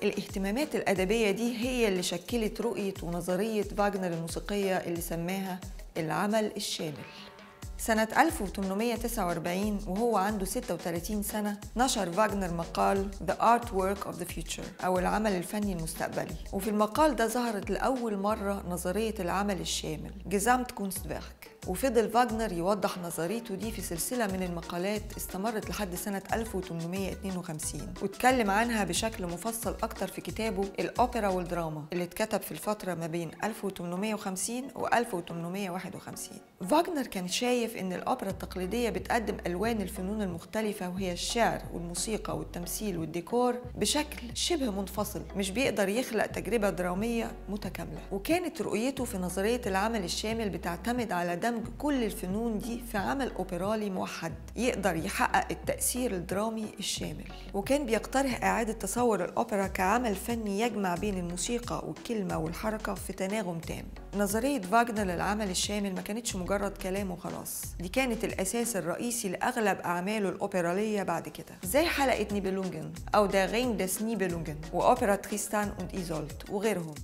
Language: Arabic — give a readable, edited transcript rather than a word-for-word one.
الاهتمامات الأدبية دي هي اللي شكلت رؤية ونظرية فاغنر الموسيقية اللي سماها العمل الشامل. سنة 1849 وهو عنده 36 سنة نشر فاغنر مقال The Artwork of the Future أو العمل الفني المستقبلي، وفي المقال ده ظهرت لأول مرة نظرية العمل الشامل Gesamtkunstwerk. وفضل فاغنر يوضح نظريته دي في سلسلة من المقالات استمرت لحد سنة 1852، واتكلم عنها بشكل مفصل أكتر في كتابه الأوبرا والدراما اللي اتكتب في الفترة ما بين 1850 و 1851. فاغنر كان شايف إن الأوبرا التقليدية بتقدم ألوان الفنون المختلفة وهي الشعر والموسيقى والتمثيل والديكور بشكل شبه منفصل، مش بيقدر يخلق تجربة درامية متكاملة. وكانت رؤيته في نظرية العمل الشامل بتعتمد على دمج كل الفنون دي في عمل أوبرالي موحد يقدر يحقق التأثير الدرامي الشامل. وكان بيقترح إعادة تصور الأوبرا كعمل فني يجمع بين الموسيقى والكلمة والحركة في تناغم تام. نظرية فاغنر للعمل الشامل ما كانتش مجرد كلام وخلاص، دي كانت الأساس الرئيسي لأغلب أعماله الأوبرالية بعد كده، زي حلقة نيبelungen أو Der Ring des Nibelungen وأوبرا تريستان und إيزولد وغيرهم.